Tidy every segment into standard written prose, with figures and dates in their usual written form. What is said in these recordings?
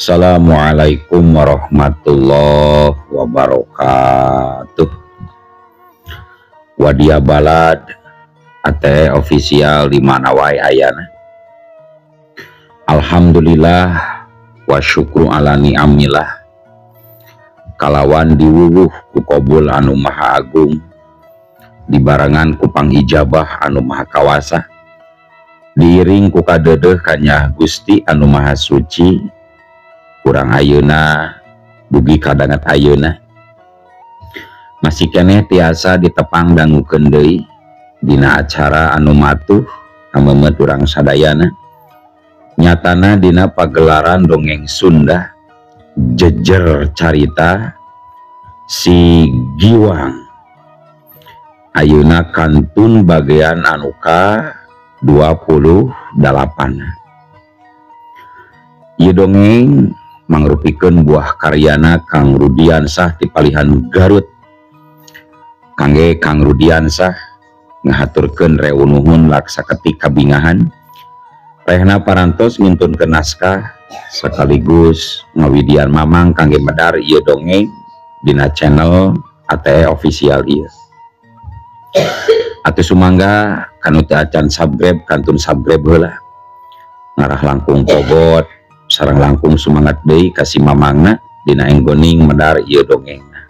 Assalamualaikum warahmatullahi wabarakatuh. Wadia balad ate official di mana wae ayana. Alhamdulillah wa syukru ala ni'amillah. Kalawan diwuwuh ku qabul anu maha agung, dibarengan ku pangijabah anu maha kawasa, diiring ku kadedeh kanya Gusti anu maha suci. Kurang ayeuna dugi kadangat ayeuna masih keneh tiasa ditepang dangukeun deui dina acara anu matuh amemet urang sadayana, nyatana dina pagelaran dongeng Sunda jejer carita si Giwang. Ayeuna kantun bagian anu ka 28. Ieu dongeng mangrupikeun buah karyana Kang Rudiansah ti Palihan Garut. Kangge Kang Rudiansah ngahaturkeun reunuhun laksaketi kabingahan, rehna parantos ngintunkeun naskah sekaligus ngawidian mamang kangge medar ieu dongeng dina channel ATE official ieu. Atuh sumangga kanu teu acan subscribe kantun subscribe heula, ngarah langkung pogot sareng langkung semangat deui kasih mamangna dina enggoning medar ieu dongengna.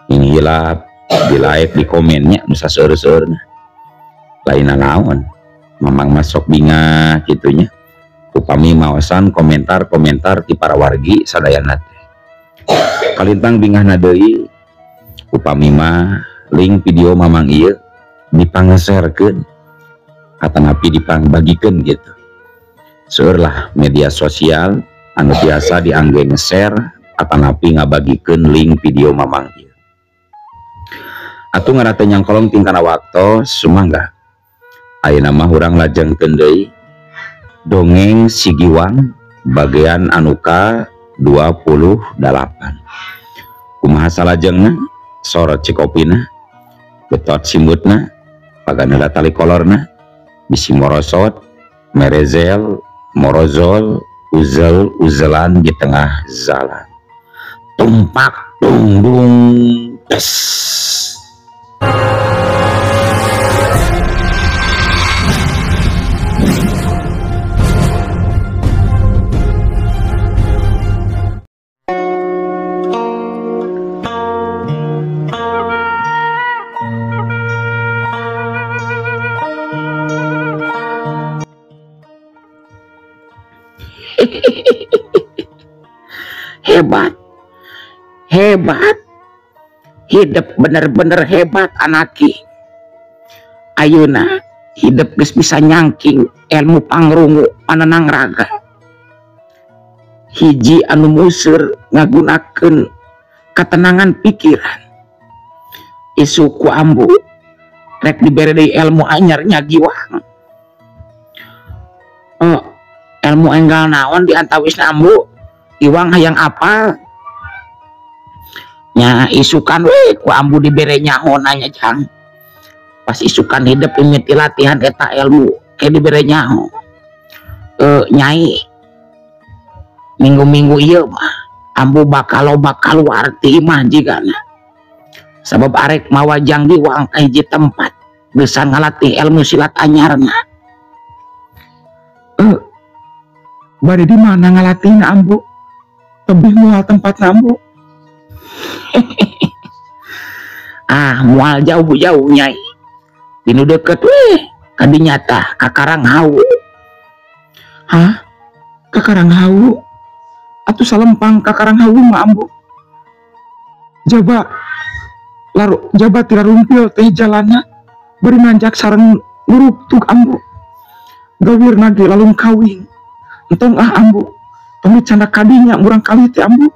Hilap di like di komennya nu saseueur-seueurna. Lain naon mamang masuk binga kitunya. Upami maosan komentar-komentar ti para wargi sadayana teh. Kalintang bingahna deui upami mah link video mamang ieu dipangeserkeun atanapi dipangbagikeun gitu. Seurlah media sosial anu biasa diangge nge-share atanapi ngabagikeun link video mamang ieu. Atuh ngarate nyangkolong tingkana waktos sumangga ayeuna mah urang lajengkeun deui dongeng si Giwang bagian anu ka 28. Kumaha salajengna sorot cikopina, betot simutna, pagana tali kolorna, bisi morosot, merezel, morozol, uzel-uzelan di tengah jalan. Tumpak dung dung tes. Hebat hidup bener-bener hebat anaki. Ayeuna hidup geus bisa nyangking ilmu pangrungu panenang raga, hiji anu museur ngagunakeun ketenangan pikiran. Isu ku ambu rek dibere deui ilmu anyar nya Giwang. Ilmu enggal naon di antawisna ambu Giwang hayang apal nya isukan we ku ambu dibere nyaho nanya jang. Pas isukan hidup mimiti latihan eta ilmu ke dibere nyaho. Nyai minggu-minggu ieu mah ambu bakal loba kaluarti mah jigana. Sabab arek mawajang Giwang ka hiji tempat bisa ngalatih ilmu silat anyarna. Bade di mana ngalatihna ambu? Tebih moal tempat ambu. Mual jauh-jauh nyai. Dinu deket weh kadinya tah ka Karanghawu. Hah? Ka Karanghawu? Atuh salempang ka Karanghawu mah ambu. Jaba tira rumpil teh jalanna beri nanjak sareng nguruktuk ambu. Gawirna ge lalung kawing. Entong ambu. Tong dicanda kadinya murang kali teh ambu.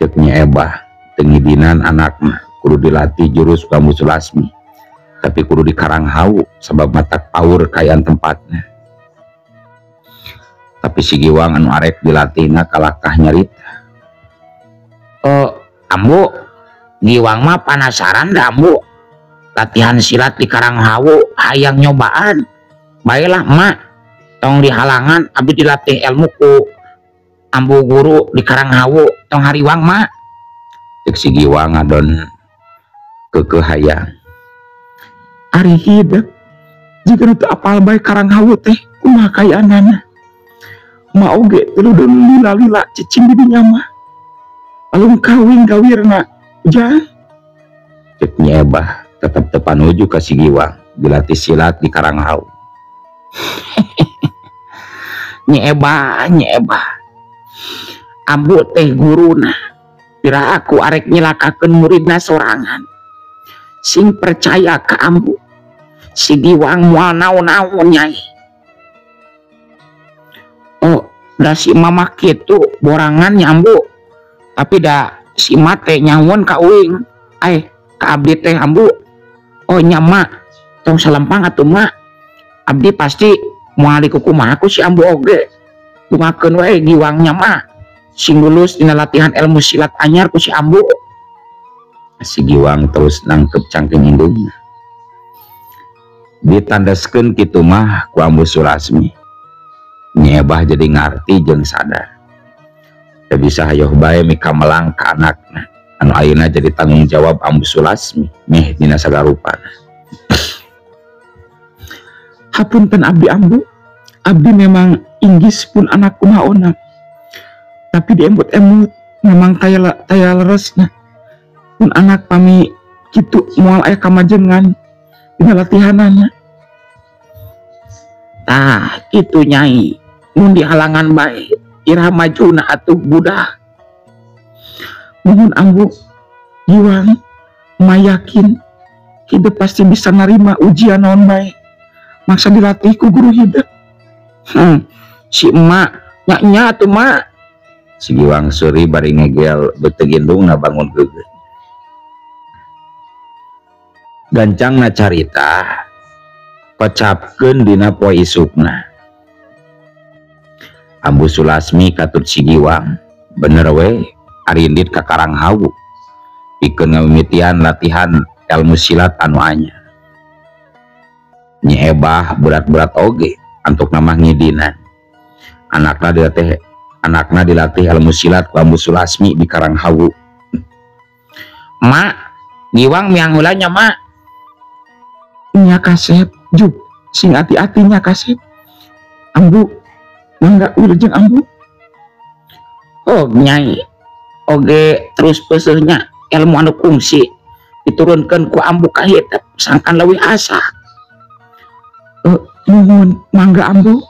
Ceknya ebah tengidinan anakna kudu dilatih jurus Pramusulasmi, tapi kudu di Karanghawu sebab matak paur kayaan tempatnya. Tapi si Giwang anu arek dilatihna kalakah nyarita. Ambu Giwang mah penasaran dah ambu latihan silat di Karanghawu hayang nyobaan. Baiklah mak tong di halangan abdi dilatih ilmu ku ambu guru di Karanghawu tong hariwang mak. Cek si Giwang ngadon kekehayang. Ari hidup jika itu apal baik Karanghawu teh kumaha kayaanana. Ma oge telu dan lila-lila cicing didinya mah. Lalu kawin gawirna ujang. Cek Nyebah tetap tepanuju ka si Giwang dilatih silat di Karanghawu. Nyebah ambu teh guruna pira aku arek nyilakakeun muridna sorangan sing percaya ka ambu si Giwang moal naon-naon nyai. Oh da si mama kitu borangan nyambu tapi da si mate nyawon ka uing ka abdi teh ambu. Oh nyama tong salempang atuh mak abdi pasti moal dikukumaha ku si ambu oge dungakeun wae Giwang nyama sing lulus dina latihan ilmu silat anyar ku si ambu. Si Giwang terus nangkep cangking indungna. Ditandaskeun kitu mah ku Ambu Sulasmi. Nyebah jadi ngarti jeung sadar. Teu bisa hayoh bae mika melang ka anakna anu ayeuna jadi tanggung jawab Ambu Sulasmi meh dina sagarupana. Hapunten abdi ambu, abdi memang inggis pun anak kumaha tapi diemut-emut memang taya leresna pun anak pami kitu moal aya kamajengan dina latihanana. Tah kitu nyai mun dihalangan bae irah majuna atuh budak. Mohon ambu Giwang mayakin hidup pasti bisa narima ujian naon bae maksa dilatih ku guru hidup. Si emak nya tuh mak. Si Giwang seuri bari ngegel betegendungna bangun geugeur. Gancangna carita pecapkeun dina poe isukna. Ambu Sulasmi katut si Giwang bener we ari indit ka Karanghawu pikeun ngamimitian latihan ilmu silat anu anyar. Nyebah berat-berat oge antuk namah ngidinan. Anakna dilatih ilmu silat ku Ambu Sulasmi di Karanghawu. Mak, Giwang miang heula nya mak. Nya kasep juk sing ati-atinya kasep. Ambu mangga wilujeng ambu. Oh nyai oge terus peuseuhnya ilmu anu kungsi diturunkeun ku ambu ka hitep sangkan leuwih asa. Nuhun mangga ambu.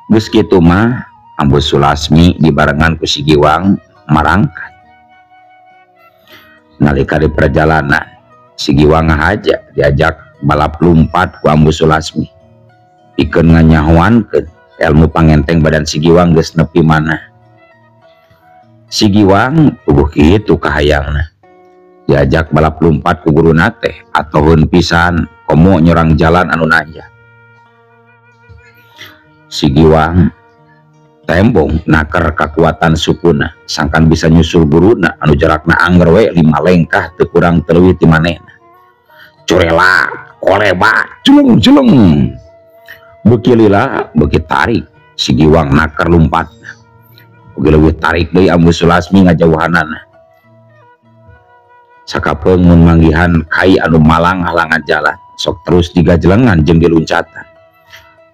Geus kitu mah Ambu Sulasmi dibarengan ku si Giwang marangkat. Nalika di perjalanan si Giwang ngahaja diajak balap lumpat ku Ambu Sulasmi pikeun nganyahoankeun ilmu pangenteng badan si Giwang geus nepi mana. Si Giwang puguh kitu kahayangna diajak balap lumpat ku guruna teh atoheun pisan komo nyorang jalan anu nanjak. Si Giwang tembong naker kekuatan sukuna sangkan bisa nyusul guruna anu jarakna angger we 5 lengkah teu kurang teu leuwih ti manehna. Curela koleba julung beuki lila beuki tarik si Giwang naker lumpatna oge leuwih tarik deui Ambu Sulasmi ngajauhanana. Sakapeung mun manggihan kai anu malang halangan jalan sok terus digajlengan jeung diluncatan.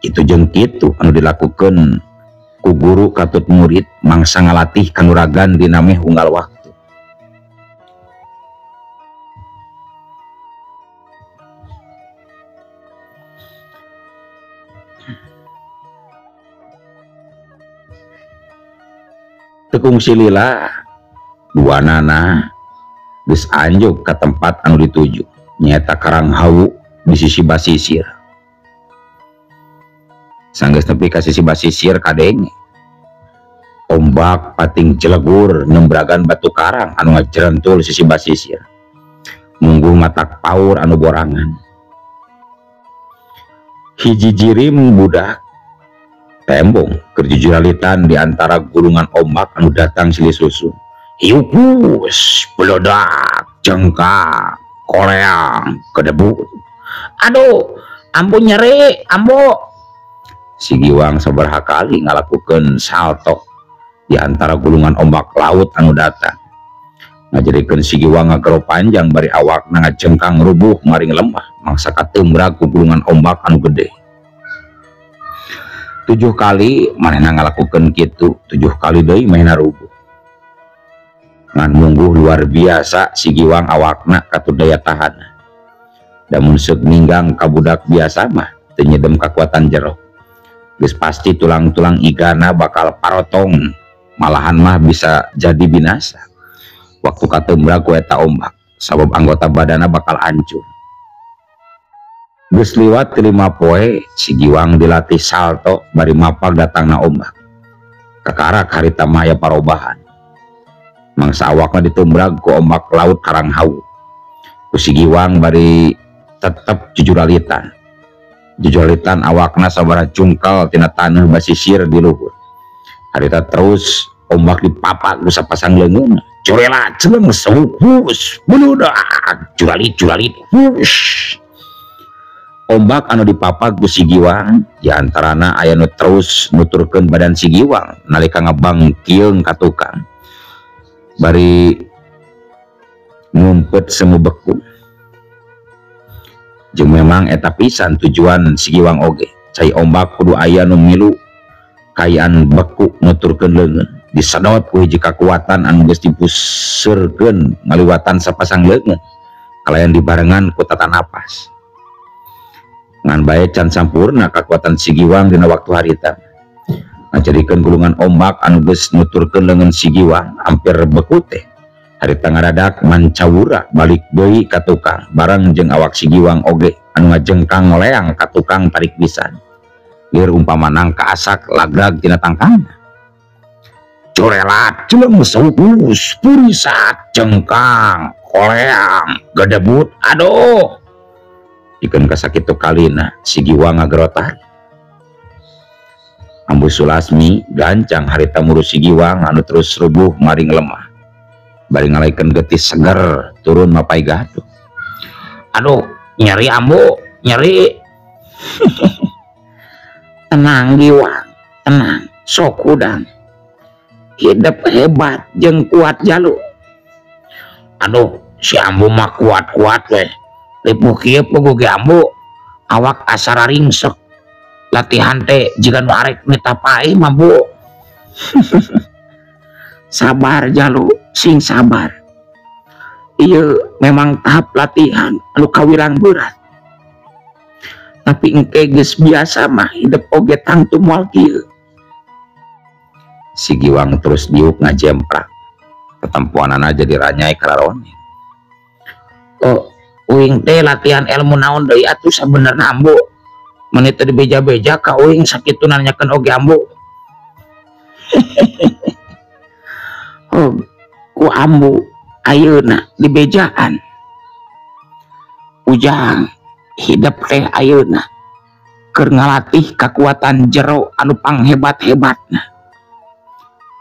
Itu jeung kitu anu dilakukeun ku guru katut murid mangsa ngalatih kanuragan dina meh unggal waktu. Tekung silila duanana geus anjuk ka tempat anu dituju nyaeta Karanghawu di sisi basisir. Sanggeus nepi ka sisi basisir kadenge ombak pating jelegur nembragan batu karang anu ngajerentul sisi basisir mungguh matak paur anu borangan. Hiji jirim budak tembong keur jujuralitan di antara gulungan ombak anu datang silih susun. Hiupus belodak jengkak koleang kedebut. Aduh ambu nyeri ambu. Si Giwang sabaraha kali ngalakukeun salto di antara gulungan ombak laut anu datang, ngajadikeun si Giwang ngagero panjang bari awakna ngacengkang rubuh maring lemah mangsa katembrag ku gulungan ombak anu gede. 7 kali manehna ngalakukeun kitu, 7 kali deui manehna rubuh. Ngan mungguh luar biasa si Giwang awakna katut daya tahan. Da mun seuk ninggang ka budak biasa mah teu nyedem kakuatan jero. Geus pasti tulang-tulang igana bakal parotong, malahan mah bisa jadi binasa. Waktu katembrag ku eta ombak, sabab anggota badana bakal hancur. Geus liwat 5 poe si Giwang dilatih salto bari mapag datangna ombak. Kakarak harita mah aya parobahan. Mangsa awakna ditumbrag ku ombak laut karang hawu. Ku si Giwang bari tetep jujuralitan. Jujuralitan awakna sabaraha cungkal tina taneuh basisir di luhur. Harita terus ombak dipapak ku sapasang leungeun. Curela ceneng seuhus buludak curalit hush. Ombak anu dipapak ku si Giwang diantarana aya nu terus nuturkeun badan si Giwang nalika ngabangkieung ka tukang bari ngumpet semu beku. Jeung memang eta pisan tujuan si Giwang oge, cai ombak kudu aya nu milu kayaan beku nuturkeun leungeun disedot ku hiji kakuatan anu geus dipuseureun ngaliwatan sapasang leungeun kalayan dibarengan ku tata napas. Ngan bae can sampurna kakuatan si Giwang dina waktu harita. Ngajadikeun gulungan ombak anu geus nuturkeun leungeun si Giwang hampir beku teh. Harita ngadadak mancawura balik deui ka tukang bareng jeung awak si Giwang oge anu ngajengkang ngoleang ka tukang tarik pisan. Lieur umpama nangka asak lagrag tina tangkangna. Curelat jeung seuhus purisat cengkang koleang gedebut aduh. Dikeun kasakitu kalina si Giwang ngagerotari. Ambu Sulasmi gancang harita murus si Giwang anu terus rubuh maring lemah. Bari ngalaikeun geutis seger turun mapai gaduh. Aduh, nyeri ambu, nyeri. Tenang Giwang, tenang, sok udang. Hidup hebat jeung kuat jalu. Aduh, si ambu mah kuat-kuat weh. Lipuh kieu puguh ge ambu awak asara ringsek. Latihan teh jiga nu arek nitapai mah bu. Sabar jalu, sing sabar. Ieu memang tahap latihan anu kawirang berat. Tapi engke geus biasa mah hidup oge tangtu moal kieu. Si Giwang terus diuk ngajemprak. Tetempuanana jadi ranyai kararoning. Oh, uing teh latihan ilmu naon deui atuh sabenerna ambu. Menit teh dibeja-beja ka uing sakitu nanyakeun oge ambu. Oh, ku ambu ayeuna dibejaan. Ujang hidup teh ayeuna keur ngalatih kakuatan jero anu panghebat-hebatna.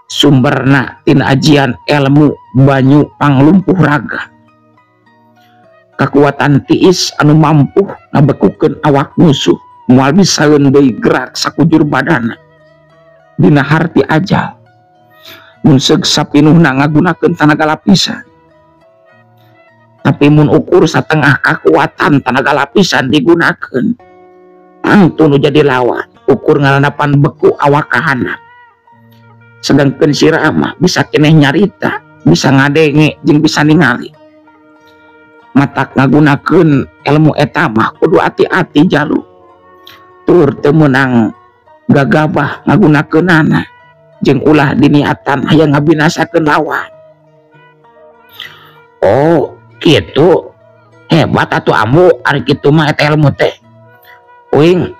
Sumberna tina ajian ilmu banyu panglumpuh raga. Kakuatan tiis anu mampu ngabekukeun awak musuh moal bisaeun deui gerak sakujur badana dina harti ajal. Mun seug sapinuhna ngagunakeun tanaga lapisan. Tapi mun ukur satengah kakuatan tanaga lapisan digunakeun, tangtu nu jadi lawan ukur ngarandapan beku awak kahanap. Sedangkeun si Rama bisa keneh nyarita, bisa ngadenge jeung bisa ningali. Matak ngagunakeun ilmu eta mah kudu hati-hati jalu. Tur teu meunang gagabah ngagunakeunana jeung ulah diniatan hayang ngabinasakeun lawan. Oh, kitu. Hebat atuh ambu ari kitu mah eta ilmu teh. Uing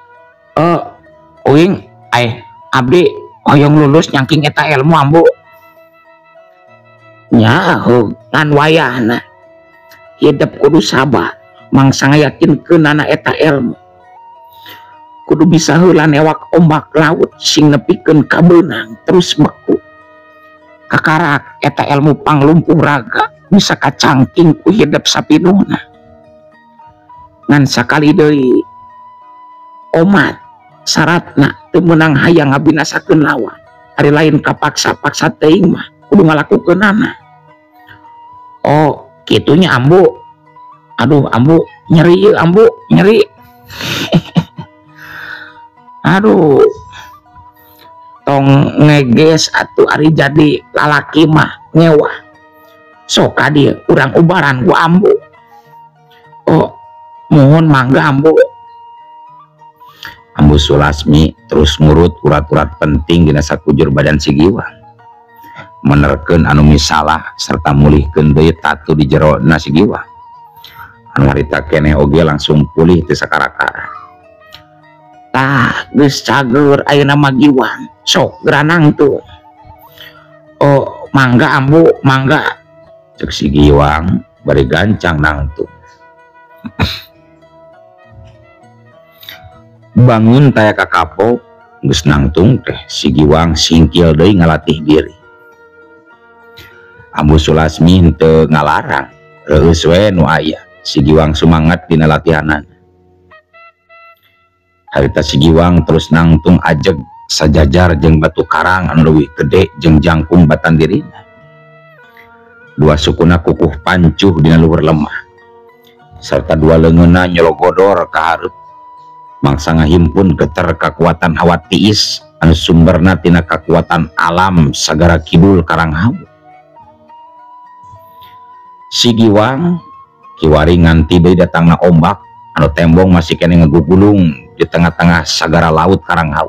abdi hoyong lulus nyangking eta ilmu ambu. Nya ngan wayahna. Hidup kudu sabar mangsa ngayakinkeunana eta ilmu. Kudu bisa heula newak ombak laut sing nepikeun ka beunang terus beku. Kakarak eta ilmu panglumpuh raga bisa kacangking ku hidup sapinuhna. Ngan sakali deui omat syaratna teu meunang hayang ngabinasakeun lawan, ari lain kapaksa-paksa teuing mah kudu ngalakukeunana. Oh kitunya ambu. Aduh ambu nyeri ye ambu nyeri. Aduh tong ngeges atuh ari jadi lalaki mah nyewa sok ka dieu urang ubaran ku ambu. Oh mohon mangga ambu. Ambu Sulasmi terus ngurut urat-urat penting dina sakujur badan si Giwang, menerkeun anu misalah serta mulihkeun deui tatu di jerona si Giwang. Anu harita keneh oge langsung pulih teu sakara-kara. Tah geus cager ayeuna mah Giwang, sok geranang tuh. Oh mangga ambu mangga, Cek si Giwang bari gancang nangtung. Bangun taya ka kapok geus nangtung teh si Giwang singkil deui ngalatih diri. Ambu Sulasmi henteu ngalarang, reueus we nu aya si Giwang sumangat dina latihanan. Harita si Giwang terus nangtung ajeg sajajar jeung batu karang anu leuwih gede jeung jangkung batan dirina. Dua sukuna kukuh pancuh dina luhur lemah, serta dua leungeunna nyologodor ka hareup. Mangsa ngahimpun geter kakuatan hawa tiis anu sumberna tina kakuatan alam sagara kidul Karanghawu. Si Giwang kiwari nganti deui datangna ombak anu tembong masih kene ngegugulung di tengah-tengah sagara laut Karanghawu.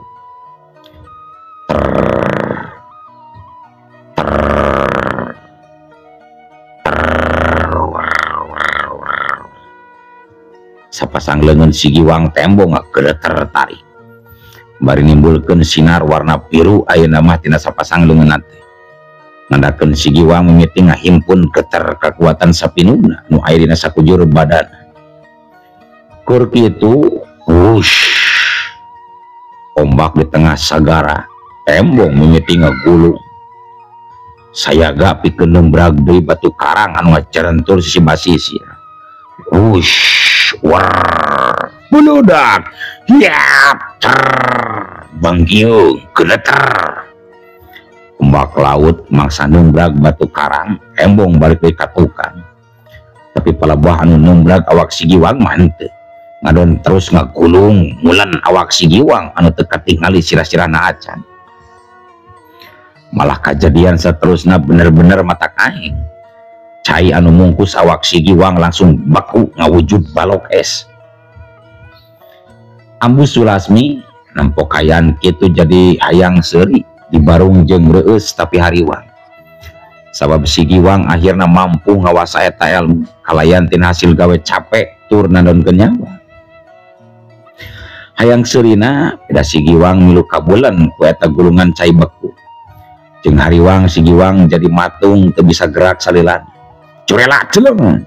Sapasang leungeun si Giwang tembong geleter tarik, bari nimbulkeun sinar warna biru ayeuna mah tina sapasang leungeunna teh. Ngandakeun si Giwang mimiti ngahimpun geter kekuatan sapinuna nu aya dina sakujur badan. Kur kitu, wush, ombak di tengah sagara tembong mimiti ngagulung. Sayaga pikeun nembrag deui batu karang anu ngacerentur sisi basisir. Wush, war, buludak, hiap, bangkiung, geleter. Ombak laut mangsa nembrag batu karang, embong balik deui katukan. Tapi palebah anu nembrag awak si Giwang mah henteu. Ngadon terus ngagulung mulan awak si Giwang anu teu katingali sirah-sirahna acan. Malah kejadian saterusna bener-bener mata kaing. Cai anu mungkus awak si Giwang langsung baku ngawujud balok es. Ambu Sulasmi nampokayan kitu jadi hayang seuri di barung jeung reueus tapi hariwang. Sabab si Giwang akhirna mampu ngawasa eta ilmu kalayan tina hasil gawe capek tur nandonkeun nyawa. Hayang seurina beda si Giwang milu kabulan ku eta gulungan cai beku. Jeung hariwang si Giwang jadi matung teu bisa gerak salilana. Curela celeng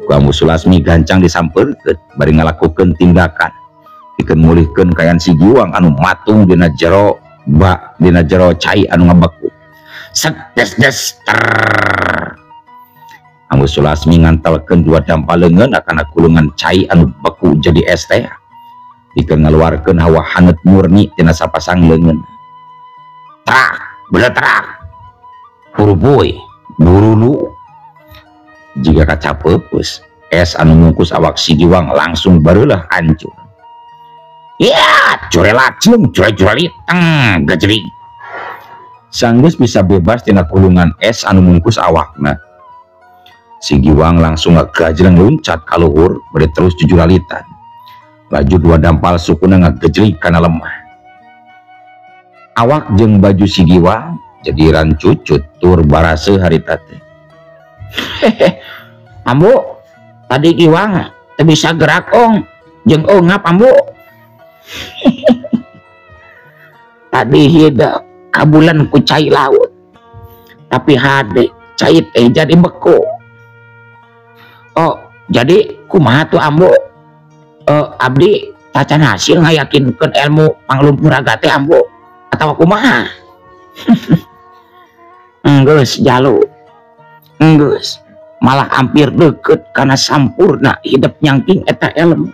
ku Ambu Sulasmi gancang disampeurkeun bari ngalakukeun tindakan pikeun mulihkeun kayan si Giwang anu matung dina jero cai anu ngabeku. Sedes Ambu Sulasmi ngantelkeun dua dampal leungeun akana gulungan cai anu beku jadi es teh pikeun ngaluarkeun hawa haneut murni tina sapasang leungeun. Trak beletrak huruboy burulu. Jika kaca pepus, es anu mungkus awak si Giwang langsung bareulah hancur. Ya, curela jeung cureli gajeri. Sanggeus bisa bebas tina kulungan es anu mungkus awakna. Si Giwang langsung ngagajreng loncat ka luhur bari terus jujuralitan. Laju dua dampal sukuna ngagejlik kana lemah. Awak jeung baju si Giwang jadi rancucut tur baraseuh harita teh. Ambu, tadi Giwang teu bisa gerak ong jeung ongap ambu. Tadi hidep kabulan ku cai laut, tapi hade cai teh jadi beku. Oh, jadi kumaha tuh ambu? Abdi tacan hasil ngayakinkeun ilmu panglumpuraga teh ambu atawa kumaha? Enggeus jalu. Enggeus, malah hampir deket karena sampurna hidup nyangking eta ilmu.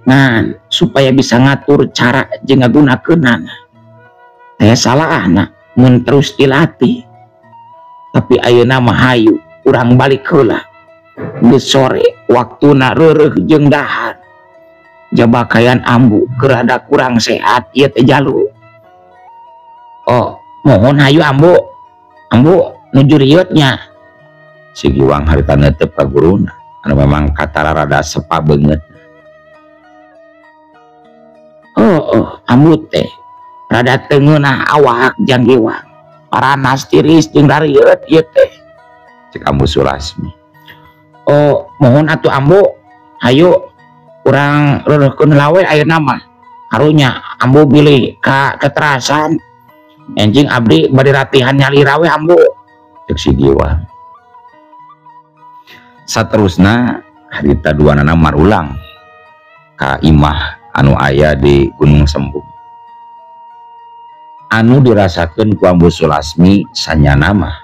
Ngan supaya bisa ngatur cara jeung ngagunakeunana. Teh salah anak mun terus dilatih. Tapi ayeuna mah hayu urang balik heula. Geus sore waktuna reureuh jeung dahar. Jabakayan ambu kerada kurang sehat ieu teh jalu. Oh, mohon hayu ambu. Ambu nuju rieutnya. Si Giwang harita neuteup ka guruna anu memang katara rada sepa beungeut. Oh, ambu teh rada teu ngeunah awak Jang Giwang. Paranas tiris jeung rarieut ieu teh. Cek Ambu Sulasmi. Oh, mohon atuh ambu. Hayu urang reureuhkeun lawe ayeuna mah. Harunya ambu bilih ka keterasan. Enjing abdi bade latihan nyali rawe ambu. Cek si Giwang. Saterusna harita duanana marulang ka imah anu aya di Gunung Sembung. Anu dirasakeun ku Ambu Sulasmi sanyana mah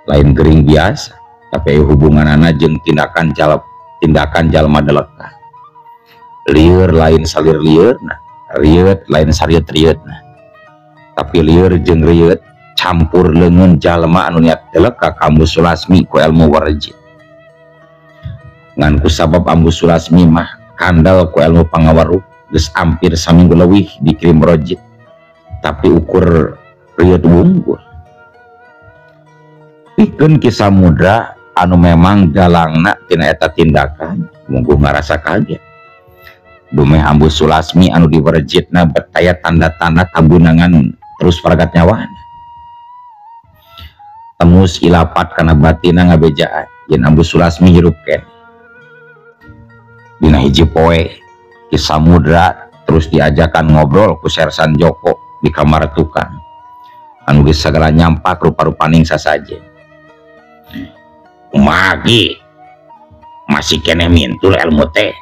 lain gering biasa, tapi hubunganana jeung tindakan jalma deleka. Lieur lain salir liurna, rieut lain sariet rieutna. Tapi lieur jeung rieut campur leungeun jalma anu niat deleka ka Ambu Sulasmi ku ilmu warejit. Ngan ku sabab Ambu Sulasmi mah kandal ku ilmu pangawaruh geus hampir saminggu leuwih dikirim rojit. Tapi ukur rieut wunggul. Pikeun Ki Samudra anu memang dalangna tina eta tindakan mungguh ngarasa kaget. Dumeh Ambu Sulasmi anu diwarejitna betaya tanda-tanda kabunangan terus paragat nyawana. Temus ilapat kana batina ngabejaan yen Ambu Sulasmi hirup keneh. Dina hiji poe Ki Samudra terus diajakan ngobrol ku Sersan Joko di kamar tukang anu geus sagala nyampak rupa-rupaning sasajen. Magi masih keneh mintul ilmu teh.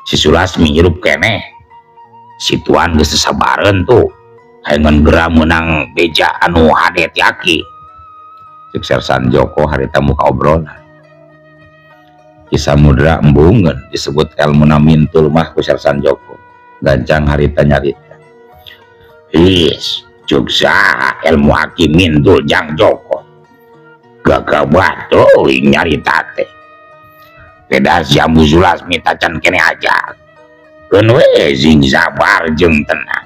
Si Sulasmi hirup keneh. Si tuan geus sabareun tuh. Hayeungeun geura meunang beja anu hade ti aki. Cek Sersan Joko harita muka obrolan. Ki Samudra embungeun disebut elmuna mintul mah ku Sersan Joko. Gancang harita nyarita. Is, jugsa ilmu aki mintul Jang Joko. Gagah batul nyarita teh. Beda si Ambu Sulasmi tacan kene ajak. Keun we sing sabar jeung tenang.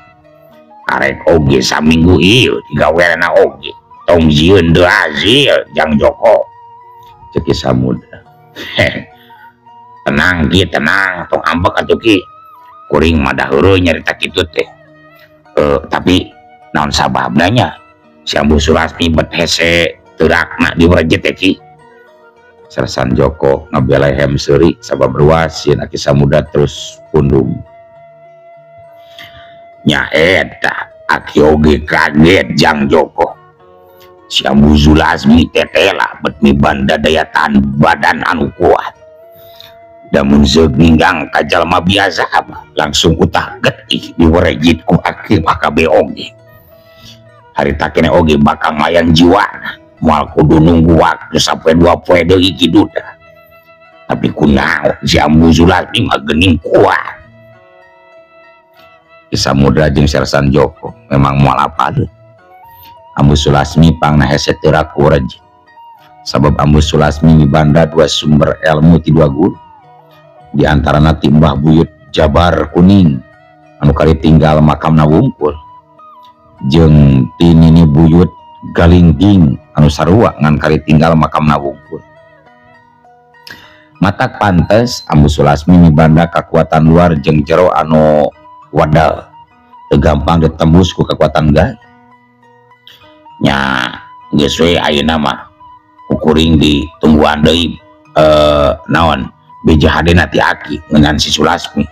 Karek oge saminggu ieu digaweana oge. Tong jieun deui hasil Jang Joko. Cek Ki Samudra. Tenang Ki, tenang, tong ambek atuh Ki. Kuring mah da heureuy nyarita kitu teh. Tapi naon sababna nya si Ambu Sulasmi bet hese teurakna diwarejit teh Ki. Sersan Joko ngabelehem seuri sabab ruas yen Ki Samudra terus pundung. Nya eta aki oge kaget Jang Joko. Si Ambu Sulasmi tetela bet miban daya tahan badan anu kuat. Damun zeug ninggang ka jalma biasa mah langsung utah getih diwarejit ku aki makabe oge. Harita keneh oge bakal nglayang jiwana. Moal kudu nunggu waktu sampai 2 poe deui kiduda. Tapi kunaon si Ambu Sulasmi mah geuning kuat. Ki Samudra jeung Sersan Joko memang moal apaleun. Ambu Sulasmi pangna hese teu raku warejit. Sabab Ambu Sulasmi mibanda 2 sumber ilmu ti 2 guru. Di antarana ti Mbah Buyut Jabar Kuning anu kali tinggal makamna wungkul. Jeung ti Nini Buyut Galingging anu sarua ngan kali tinggal makamna wungkul. Matak pantes Ambu Sulasmi mibanda kakuatan luar jeung jero anu wadal teu gampang ditembus ku kekuatan gaib. Nya geus we ayeuna mah kuring ditungguan deui naon beja hadena ti aki ngan si Sulasmi.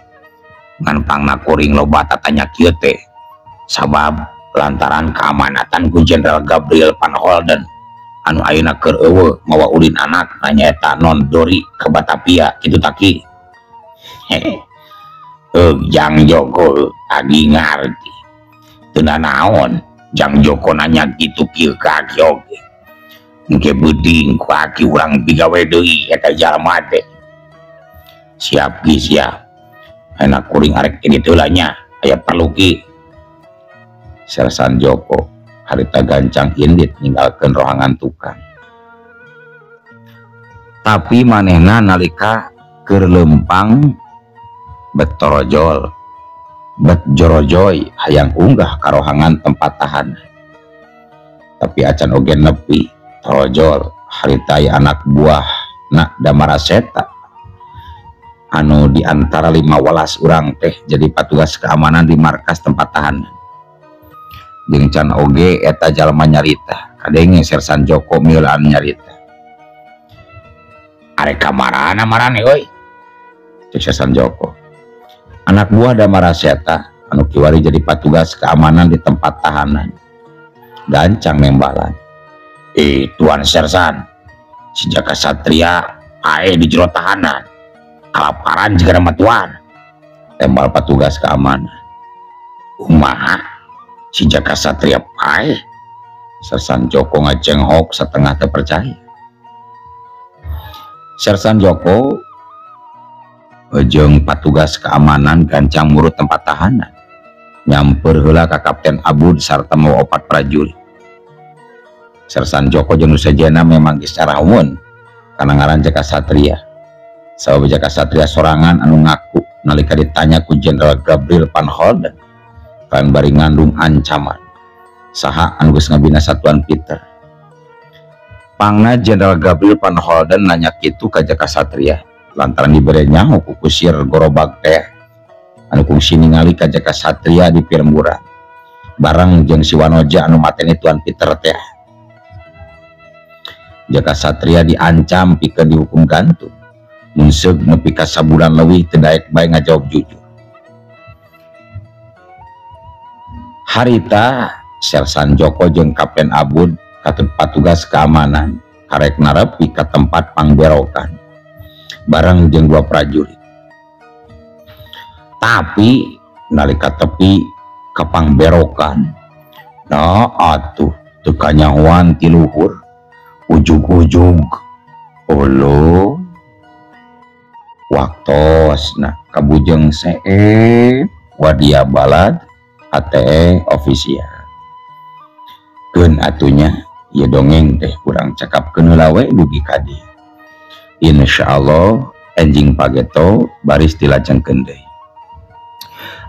Ngan pangna kuring loba tatanya kieu teh sabab lantaran keamanatan ku Jenderal Gabriel Van Holden anu ayeuna keur eueuh mawa ulin anak nyaeta Non Dori ke Batavia kitu taki. Jang Joko agi ngarti teu naon Jang Joko nanya gitu kieu ka aki oge. Engke beuding ku aki urang bigawe deui eta jalma teh. Siap Ki siap. enak kuring arek ini tulanya aya paluki. Sersan Joko harita gancang indit ninggalkeun rohangan tukang. Tapi manehna nalika keur lempang bet torojol bet jorojoy hayang unggah ka rohangan tempat tahan. Tapi acan oge nepi torojol harita aya anak buah na Damaraseta anu diantara 15 urang teh jadi patugas keamanan di markas tempat tahanan. Jeung can oge eta jalma nyarita kadenge Sersan Joko mieulaan nyarita. Arek kamarana marane euy, cek Sersan Joko. Anak buah Damaraseta anu kiwari jadi patugas keamanan di tempat tahanan. Gancang nembalan. Tuan Sersan, si Jaka Satria ae di jero tahanan. Kalaparan juga nama tuan. Tembal petugas keamanan. Kumaha si Jaka Satria pae? Sersan Joko ngacenghok setengah terpercaya. Sersan Joko jeung petugas keamanan gancang murut tempat tahanan. Nyamper heula ka Kapten Abud sarta mau 4 prajurit. Sersan Joko jeung sajana memang geus caraeun kana ngaran Jaka Satria. Sabab Jaka Satria sorangan anu ngaku nalika ditanya ku Jenderal Gabriel Van Holden kan bari ngandung ancaman saha anu geus ngabina satuan Peter. Pangna Jenderal Gabriel Van Holden nanya kitu ka Jaka Satria lantaran dibere nyaho ku kusir Gorobag teh anu kungsi ningali ka Jaka Satria di Pirmura bareng jeung si Wanoja anu mateni tuan Peter teh. Jaka Satria diancam pikeun dihukum gantung. Munseg nepi ka sabulan leuwih teu daek bae ngajawab jujur. Harita Sersan Joko jeung Kapten Abud katut patugas keamanan karek narepi ka tempat pangberokan bareng jeung 2 prajurit. Tapi nalika tepi ka pangberokan nah atuh teu kanyahoan ti luhur ujug-ujug olo waktosna kabujeng see wadia balad ate ofisial. Keun atunya ieu dongeng teh kurang cakapkeun heula we dugi ka dieu. Insyaallah enjing pageto baris dilajengkeun deui.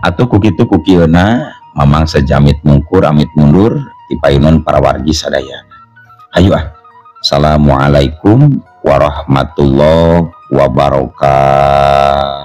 Atuh ku kitu ku kieuna mamang sajamit mungkur amit mundur ti payunan para wargi sadayana. Hayu ah. Assalamualaikum warahmatullahi wabarakatuh.